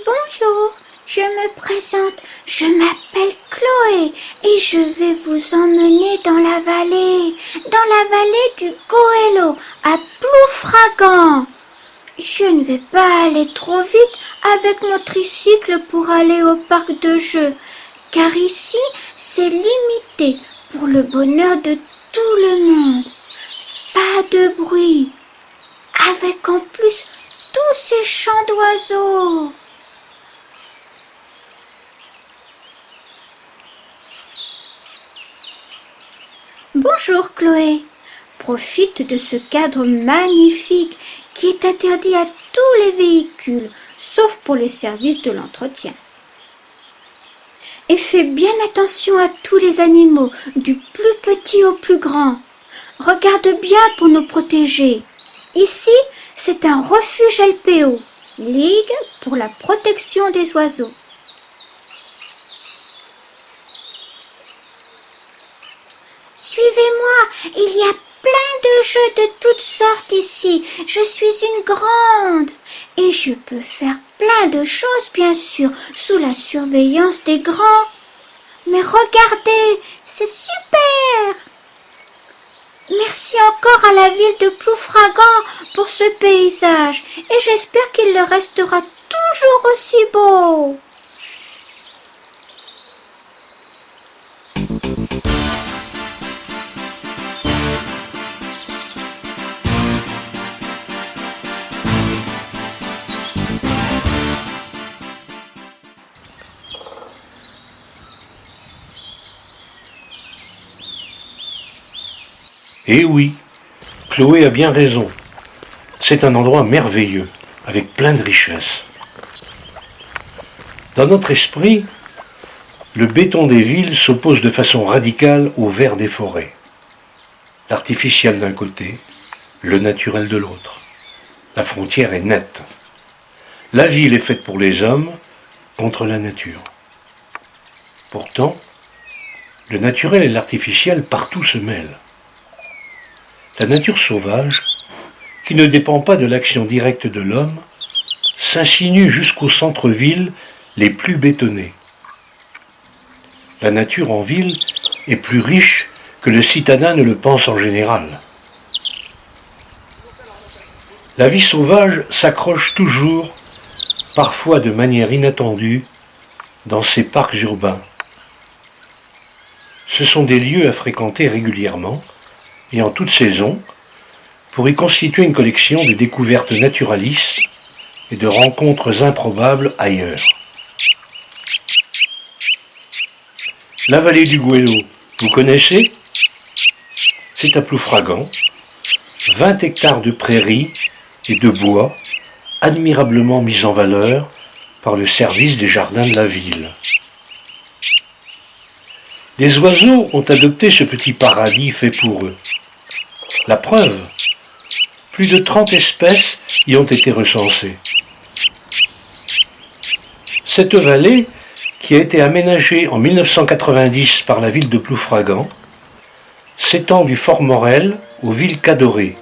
Bonjour, je me présente, je m'appelle Chloé et je vais vous emmener dans la vallée du Goëlo, à Ploufragan. Je ne vais pas aller trop vite avec mon tricycle pour aller au parc de jeux, car ici c'est limité pour le bonheur de tout le monde. Pas de bruit, avec en plus tous ces chants d'oiseaux. Bonjour Chloé, profite de ce cadre magnifique qui est interdit à tous les véhicules, sauf pour les services de l'entretien. Et fais bien attention à tous les animaux, du plus petit au plus grand. Regarde bien pour nous protéger. Ici, c'est un refuge LPO, Ligue pour la protection des oiseaux. Suivez-moi, il y a plein de jeux de toutes sortes ici. Je suis une grande et je peux faire plein de choses, bien sûr, sous la surveillance des grands. Mais regardez, c'est super! Merci encore à la ville de Ploufragan pour ce paysage et j'espère qu'il le restera toujours aussi beau. Eh oui, Chloé a bien raison. C'est un endroit merveilleux, avec plein de richesses. Dans notre esprit, le béton des villes s'oppose de façon radicale au vert des forêts. L'artificiel d'un côté, le naturel de l'autre. La frontière est nette. La ville est faite pour les hommes contre la nature. Pourtant, le naturel et l'artificiel partout se mêlent. La nature sauvage, qui ne dépend pas de l'action directe de l'homme, s'insinue jusqu'aux centres-villes les plus bétonnés. La nature en ville est plus riche que le citadin ne le pense en général. La vie sauvage s'accroche toujours, parfois de manière inattendue, dans ces parcs urbains. Ce sont des lieux à fréquenter régulièrement, et en toute saison, pour y constituer une collection de découvertes naturalistes et de rencontres improbables ailleurs. La vallée du Goëlo, vous connaissez? C'est à Ploufragan, 20 hectares de prairies et de bois admirablement mis en valeur par le service des jardins de la ville. Les oiseaux ont adopté ce petit paradis fait pour eux. La preuve, plus de 30 espèces y ont été recensées. Cette vallée, qui a été aménagée en 1990 par la ville de Ploufragan, s'étend du Fort Morel aux villes Cadoré.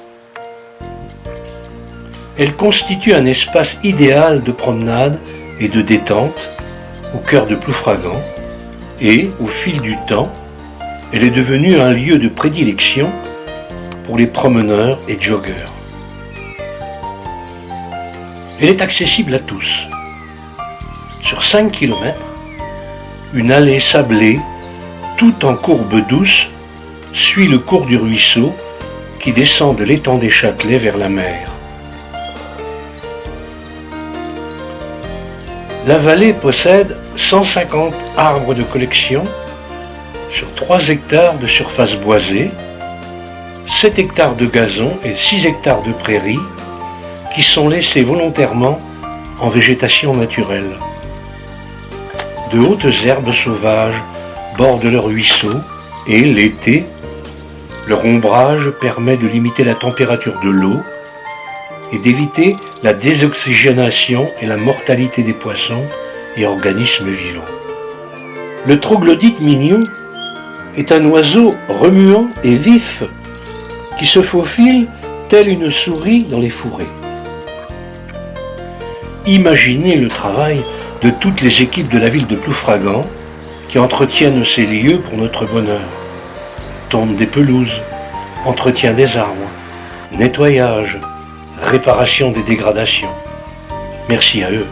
Elle constitue un espace idéal de promenade et de détente au cœur de Ploufragan et, au fil du temps, elle est devenue un lieu de prédilection pour les promeneurs et joggeurs. Elle est accessible à tous. Sur 5 km, une allée sablée, tout en courbe douce, suit le cours du ruisseau qui descend de l'étang des Châtelets vers la mer. La vallée possède 150 arbres de collection sur 3 hectares de surface boisée, 7 hectares de gazon et 6 hectares de prairies qui sont laissés volontairement en végétation naturelle. De hautes herbes sauvages bordent le ruisseau et, l'été, leur ombrage permet de limiter la température de l'eau et d'éviter la désoxygénation et la mortalité des poissons et organismes vivants. Le troglodyte mignon est un oiseau remuant et vif qui se faufile telle une souris dans les fourrés. Imaginez le travail de toutes les équipes de la ville de Ploufragan qui entretiennent ces lieux pour notre bonheur. Tonte des pelouses, entretien des arbres, nettoyage, réparation des dégradations. Merci à eux.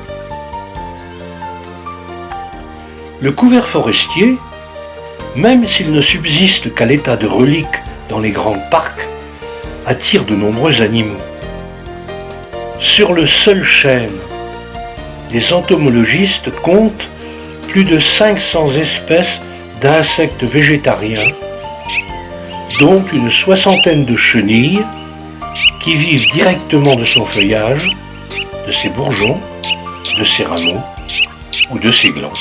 Le couvert forestier, même s'il ne subsiste qu'à l'état de relique dans les grands parcs, attire de nombreux animaux. Sur le seul chêne, les entomologistes comptent plus de 500 espèces d'insectes végétariens, dont une soixantaine de chenilles qui vivent directement de son feuillage, de ses bourgeons, de ses rameaux ou de ses glands.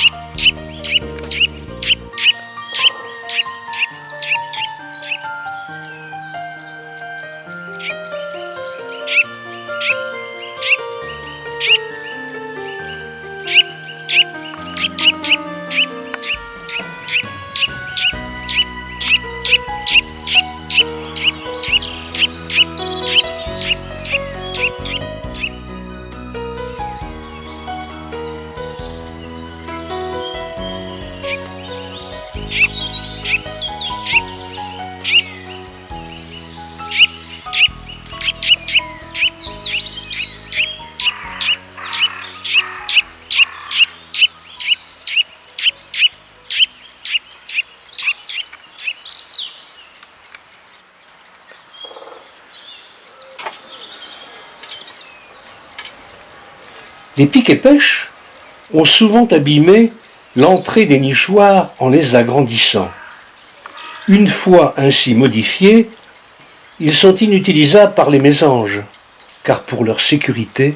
Les pics et pêches ont souvent abîmé l'entrée des nichoirs en les agrandissant. Une fois ainsi modifiés, ils sont inutilisables par les mésanges, car pour leur sécurité,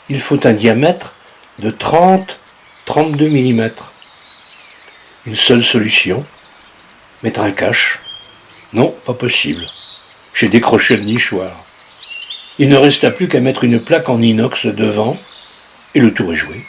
il faut un diamètre de 30-32 mm. Une seule solution, mettre un cache. Non, pas possible. J'ai décroché le nichoir. Il ne resta plus qu'à mettre une plaque en inox devant, et le tour est joué.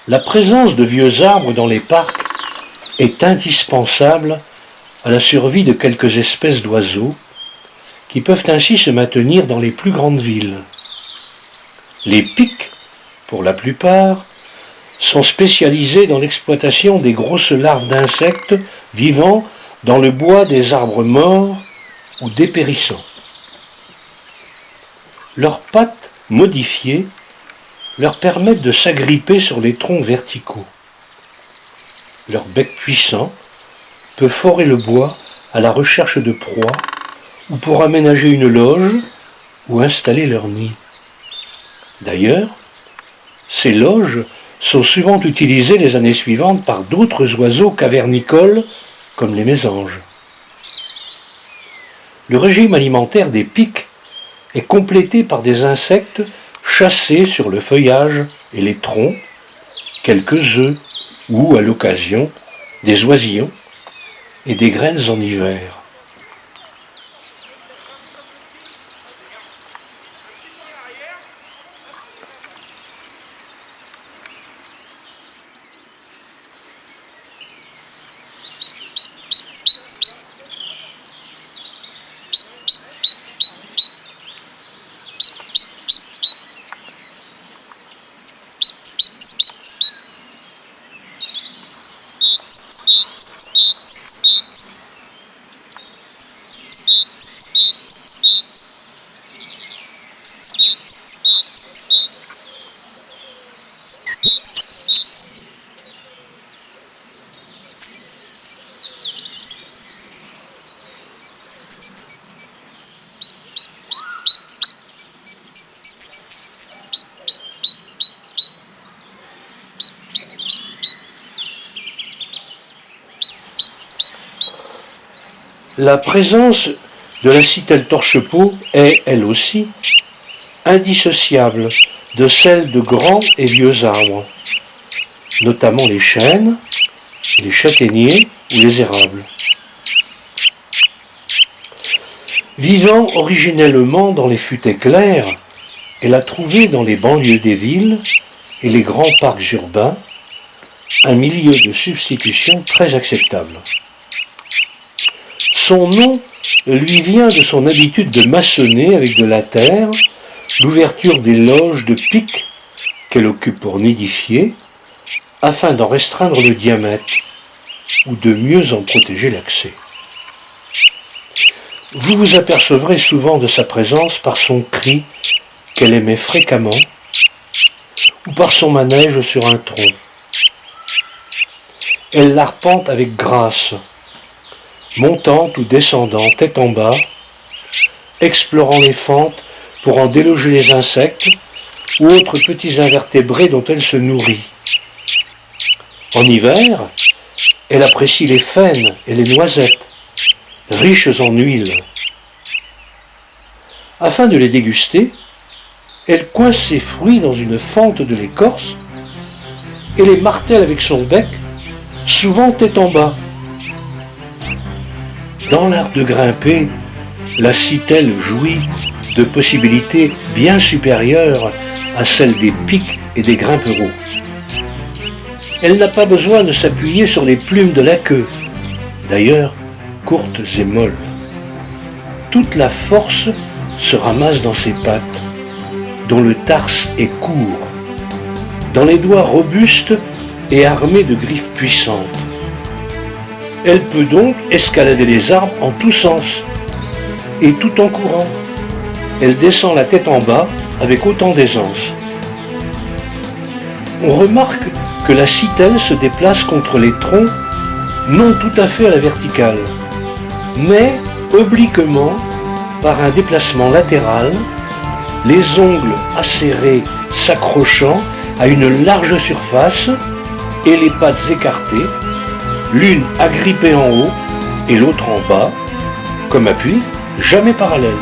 La présence de vieux arbres dans les parcs est indispensable à la survie de quelques espèces d'oiseaux qui peuvent ainsi se maintenir dans les plus grandes villes. Les pics, pour la plupart, sont spécialisés dans l'exploitation des grosses larves d'insectes vivant dans le bois des arbres morts ou dépérissants. Leurs pattes modifiées leur permettent de s'agripper sur les troncs verticaux. Leur bec puissant peut forer le bois à la recherche de proies ou pour aménager une loge ou installer leur nid. D'ailleurs, ces loges sont souvent utilisées les années suivantes par d'autres oiseaux cavernicoles comme les mésanges. Le régime alimentaire des pics est complété par des insectes chassés sur le feuillage et les troncs, quelques œufs ou, à l'occasion, des oisillons et des graines en hiver. La présence de la citelle torche-peau est, elle aussi, indissociable de celle de grands et vieux arbres, notamment les chênes, les châtaigniers ou les érables. Vivant originellement dans les futaies claires, elle a trouvé dans les banlieues des villes et les grands parcs urbains un milieu de substitution très acceptable. Son nom lui vient de son habitude de maçonner avec de la terre l'ouverture des loges de pics qu'elle occupe pour nidifier, afin d'en restreindre le diamètre ou de mieux en protéger l'accès. Vous vous apercevrez souvent de sa présence par son cri qu'elle émet fréquemment ou par son manège sur un tronc. Elle l'arpente avec grâce, montant ou descendant tête en bas, explorant les fentes pour en déloger les insectes ou autres petits invertébrés dont elle se nourrit. En hiver, elle apprécie les faînes et les noisettes, riches en huile. Afin de les déguster, elle coince ses fruits dans une fente de l'écorce et les martèle avec son bec, souvent tête en bas. Dans l'art de grimper, la citelle jouit de possibilités bien supérieures à celles des pics et des grimpereaux. Elle n'a pas besoin de s'appuyer sur les plumes de la queue, d'ailleurs courtes et molles. Toute la force se ramasse dans ses pattes, dont le tarse est court, dans les doigts robustes et armés de griffes puissantes. Elle peut donc escalader les arbres en tous sens, et tout en courant. Elle descend la tête en bas avec autant d'aisance. On remarque que la citelle se déplace contre les troncs, non tout à fait à la verticale, mais obliquement par un déplacement latéral, les ongles acérés s'accrochant à une large surface et les pattes écartées, l'une agrippée en haut et l'autre en bas, comme appui, jamais parallèle.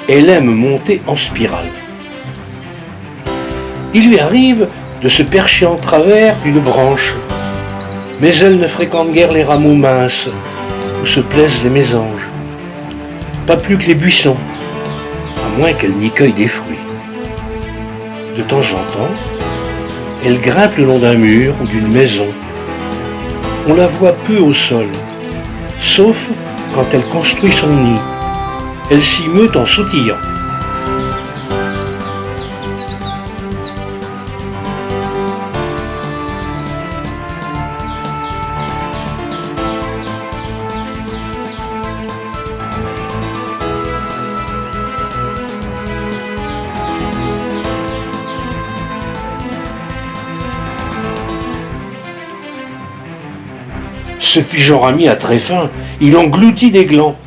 Elle aime monter en spirale. Il lui arrive de se percher en travers d'une branche, mais elle ne fréquente guère les rameaux minces où se plaisent les mésanges, pas plus que les buissons, à moins qu'elle n'y cueille des fruits. De temps en temps, elle grimpe le long d'un mur ou d'une maison. On la voit peu au sol, sauf quand elle construit son nid. Elle s'y meut en sautillant. Ce pigeon rami a très faim, il engloutit des glands.